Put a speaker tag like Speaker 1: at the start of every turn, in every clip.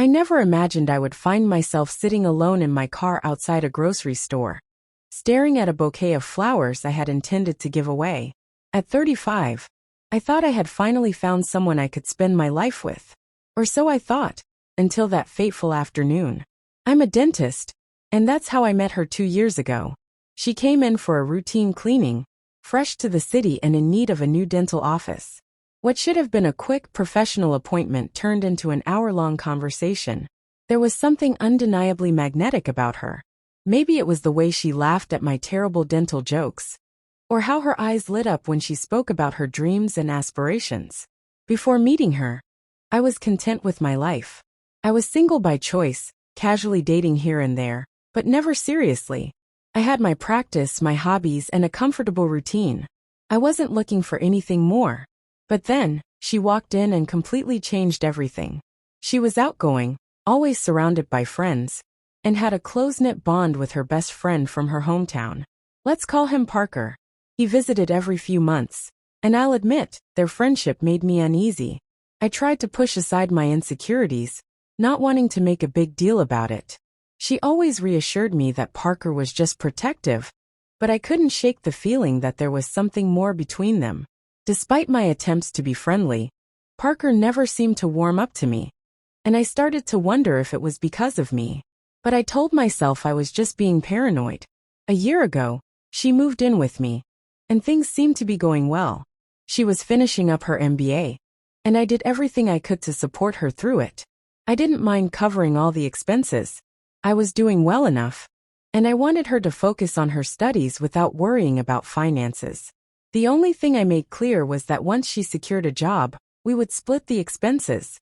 Speaker 1: I never imagined I would find myself sitting alone in my car outside a grocery store, staring at a bouquet of flowers I had intended to give away. At 35, I thought I had finally found someone I could spend my life with. Or so I thought, until that fateful afternoon. I'm a dentist, and that's how I met her 2 years ago. She came in for a routine cleaning, fresh to the city and in need of a new dental office. What should have been a quick professional appointment turned into an hour-long conversation. There was something undeniably magnetic about her. Maybe it was the way she laughed at my terrible dental jokes, or how her eyes lit up when she spoke about her dreams and aspirations. Before meeting her, I was content with my life. I was single by choice, casually dating here and there, but never seriously. I had my practice, my hobbies, and a comfortable routine. I wasn't looking for anything more. But then, she walked in and completely changed everything. She was outgoing, always surrounded by friends, and had a close-knit bond with her best friend from her hometown. Let's call him Parker. He visited every few months, and I'll admit, their friendship made me uneasy. I tried to push aside my insecurities, not wanting to make a big deal about it. She always reassured me that Parker was just protective, but I couldn't shake the feeling that there was something more between them. Despite my attempts to be friendly, Parker never seemed to warm up to me, and I started to wonder if it was because of me. But I told myself I was just being paranoid. A year ago, she moved in with me, and things seemed to be going well. She was finishing up her MBA, and I did everything I could to support her through it. I didn't mind covering all the expenses. I was doing well enough, and I wanted her to focus on her studies without worrying about finances. The only thing I made clear was that once she secured a job, we would split the expenses.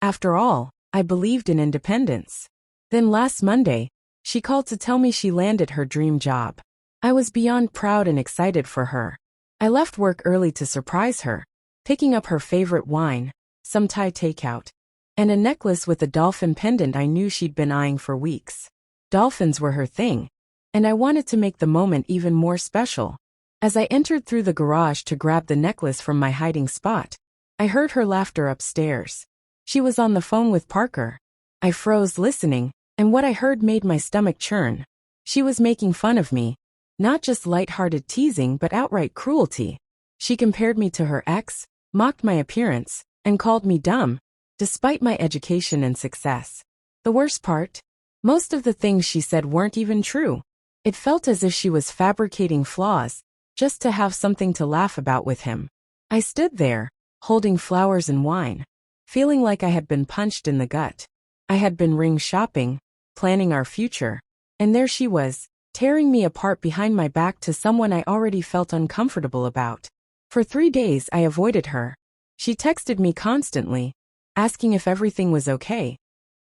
Speaker 1: After all, I believed in independence. Then last Monday, she called to tell me she landed her dream job. I was beyond proud and excited for her. I left work early to surprise her, picking up her favorite wine, some Thai takeout, and a necklace with a dolphin pendant I knew she'd been eyeing for weeks. Dolphins were her thing, and I wanted to make the moment even more special. As I entered through the garage to grab the necklace from my hiding spot, I heard her laughter upstairs. She was on the phone with Parker. I froze listening, and what I heard made my stomach churn. She was making fun of me, not just light-hearted teasing but outright cruelty. She compared me to her ex, mocked my appearance, and called me dumb, despite my education and success. The worst part? Most of the things she said weren't even true. It felt as if she was fabricating flaws, just to have something to laugh about with him. I stood there, holding flowers and wine, feeling like I had been punched in the gut. I had been ring shopping, planning our future, and there she was, tearing me apart behind my back to someone I already felt uncomfortable about. For 3 days I avoided her. She texted me constantly, asking if everything was okay,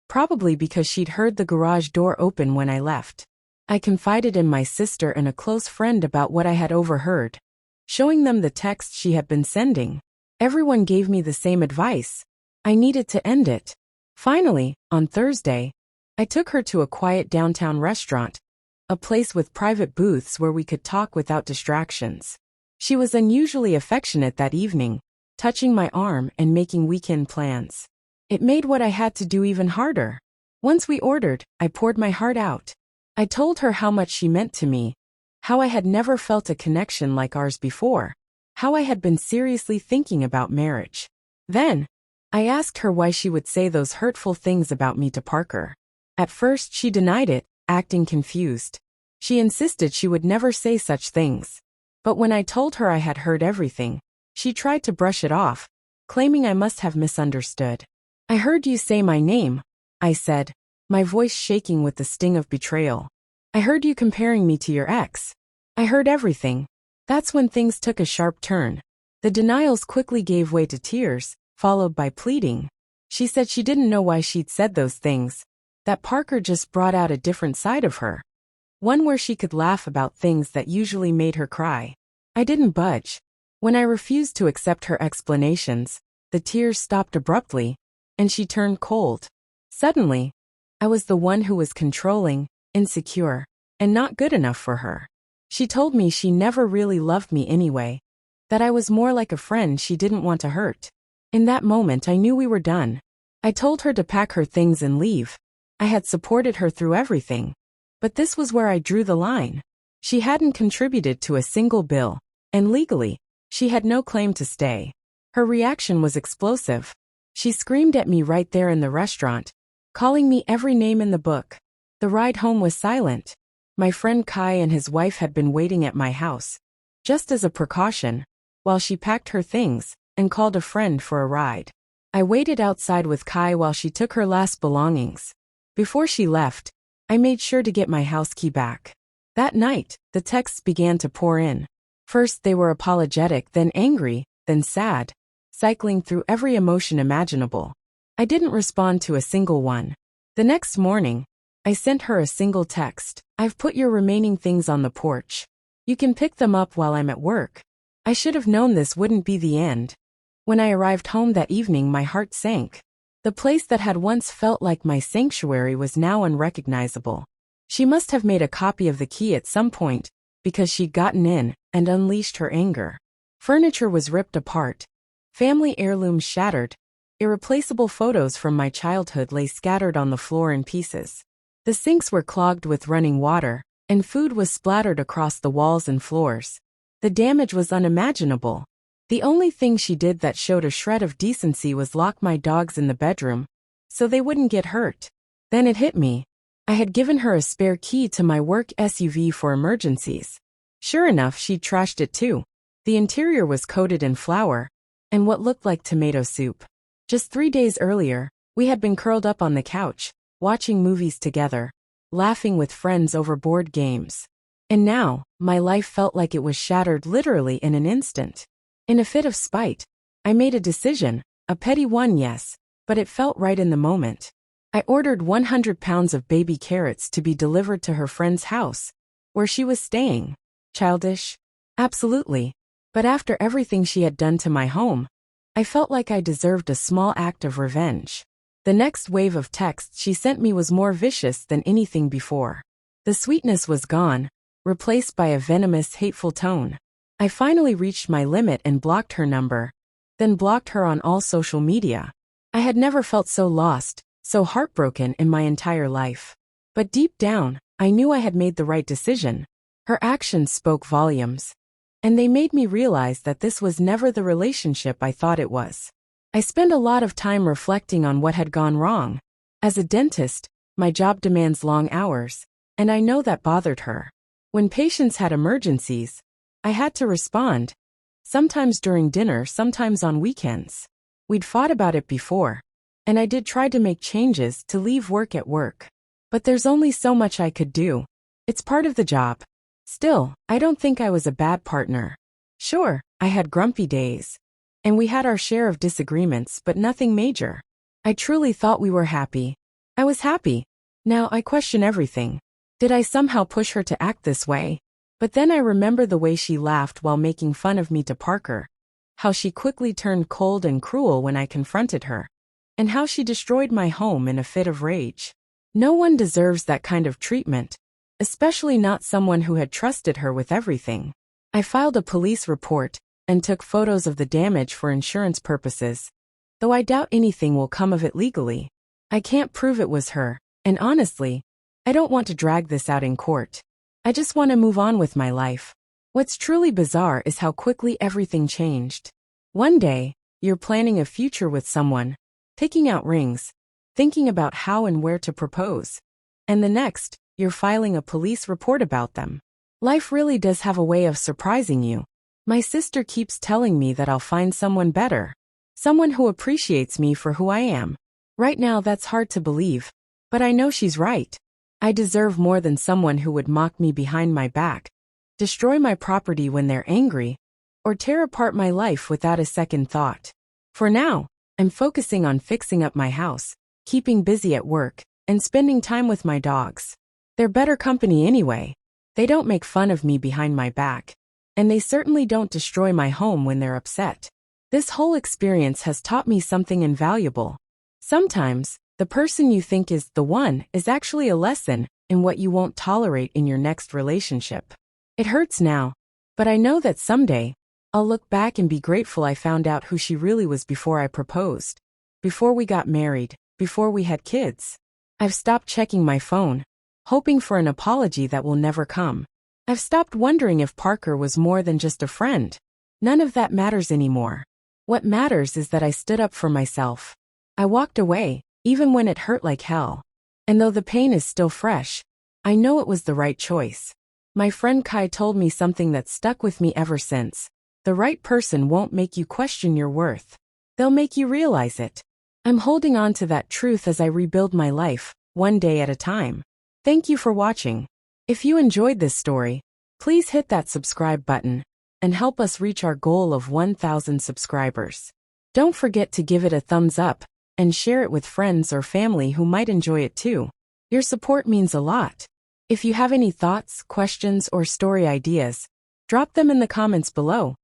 Speaker 1: probably because she'd heard the garage door open when I left. I confided in my sister and a close friend about what I had overheard, showing them the texts she had been sending. Everyone gave me the same advice. I needed to end it. Finally, on Thursday, I took her to a quiet downtown restaurant, a place with private booths where we could talk without distractions. She was unusually affectionate that evening, touching my arm and making weekend plans. It made what I had to do even harder. Once we ordered, I poured my heart out. I told her how much she meant to me, how I had never felt a connection like ours before, how I had been seriously thinking about marriage. Then, I asked her why she would say those hurtful things about me to Parker. At first she denied it, acting confused. She insisted she would never say such things. But when I told her I had heard everything, she tried to brush it off, claiming I must have misunderstood. "I heard you say my name," I said, my voice shaking with the sting of betrayal. "I heard you comparing me to your ex. I heard everything." That's when things took a sharp turn. The denials quickly gave way to tears, followed by pleading. She said she didn't know why she'd said those things, that Parker just brought out a different side of her, one where she could laugh about things that usually made her cry. I didn't budge. When I refused to accept her explanations, the tears stopped abruptly, and she turned cold. Suddenly, I was the one who was controlling, insecure, and not good enough for her. She told me she never really loved me anyway, that I was more like a friend she didn't want to hurt. In that moment I knew we were done. I told her to pack her things and leave. I had supported her through everything. But this was where I drew the line. She hadn't contributed to a single bill, and legally, she had no claim to stay. Her reaction was explosive. She screamed at me right there in the restaurant, calling me every name in the book. The ride home was silent. My friend Kai and his wife had been waiting at my house, just as a precaution, while she packed her things and called a friend for a ride. I waited outside with Kai while she took her last belongings. Before she left, I made sure to get my house key back. That night, the texts began to pour in. First they were apologetic, then angry, then sad, cycling through every emotion imaginable. I didn't respond to a single one. The next morning, I sent her a single text. I've put your remaining things on the porch. You can pick them up while I'm at work. I should have known this wouldn't be the end. When I arrived home that evening, my heart sank. The place that had once felt like my sanctuary was now unrecognizable. She must have made a copy of the key at some point, because she'd gotten in and unleashed her anger. Furniture was ripped apart. Family heirlooms shattered. Irreplaceable photos from my childhood lay scattered on the floor in pieces. The sinks were clogged with running water, and food was splattered across the walls and floors. The damage was unimaginable. The only thing she did that showed a shred of decency was lock my dogs in the bedroom, so they wouldn't get hurt. Then it hit me. I had given her a spare key to my work SUV for emergencies. Sure enough, she'd trashed it too. The interior was coated in flour and what looked like tomato soup. Just 3 days earlier, we had been curled up on the couch, watching movies together, laughing with friends over board games. And now, my life felt like it was shattered literally in an instant. In a fit of spite, I made a decision, a petty one, yes, but it felt right in the moment. I ordered 100 pounds of baby carrots to be delivered to her friend's house, where she was staying. Childish? Absolutely. But after everything she had done to my home, I felt like I deserved a small act of revenge. The next wave of texts she sent me was more vicious than anything before. The sweetness was gone, replaced by a venomous, hateful tone. I finally reached my limit and blocked her number, then blocked her on all social media. I had never felt so lost, so heartbroken in my entire life. But deep down, I knew I had made the right decision. Her actions spoke volumes. And they made me realize that this was never the relationship I thought it was. I spent a lot of time reflecting on what had gone wrong. As a dentist, my job demands long hours, and I know that bothered her. When patients had emergencies, I had to respond. Sometimes during dinner, sometimes on weekends. We'd fought about it before, and I did try to make changes to leave work at work. But there's only so much I could do. It's part of the job. Still, I don't think I was a bad partner. Sure, I had grumpy days, and we had our share of disagreements, but nothing major. I truly thought we were happy. I was happy. Now I question everything. Did I somehow push her to act this way? But then I remember the way she laughed while making fun of me to Parker, how she quickly turned cold and cruel when I confronted her, and how she destroyed my home in a fit of rage. No one deserves that kind of treatment, especially not someone who had trusted her with everything. I filed a police report and took photos of the damage for insurance purposes, though I doubt anything will come of it legally. I can't prove it was her, and honestly, I don't want to drag this out in court. I just want to move on with my life. What's truly bizarre is how quickly everything changed. One day, you're planning a future with someone, picking out rings, thinking about how and where to propose, and the next, you're filing a police report about them. Life really does have a way of surprising you. My sister keeps telling me that I'll find someone better, someone who appreciates me for who I am. Right now that's hard to believe, but I know she's right. I deserve more than someone who would mock me behind my back, destroy my property when they're angry, or tear apart my life without a second thought. For now, I'm focusing on fixing up my house, keeping busy at work, and spending time with my dogs. They're better company anyway. They don't make fun of me behind my back, and they certainly don't destroy my home when they're upset. This whole experience has taught me something invaluable. Sometimes, the person you think is the one is actually a lesson in what you won't tolerate in your next relationship. It hurts now, but I know that someday, I'll look back and be grateful I found out who she really was before I proposed. before we got married, before we had kids. I've stopped checking my phone, hoping for an apology that will never come. I've stopped wondering if Parker was more than just a friend. None of that matters anymore. What matters is that I stood up for myself. I walked away, even when it hurt like hell. And though the pain is still fresh, I know it was the right choice. My friend Kai told me something that stuck with me ever since. The right person won't make you question your worth. They'll make you realize it. I'm holding on to that truth as I rebuild my life, one day at a time. Thank you for watching. If you enjoyed this story, please hit that subscribe button and help us reach our goal of 1,000 subscribers. Don't forget to give it a thumbs up and share it with friends or family who might enjoy it too. Your support means a lot. If you have any thoughts, questions, or story ideas, drop them in the comments below.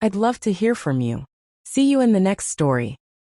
Speaker 1: I'd love to hear from you. See you in the next story.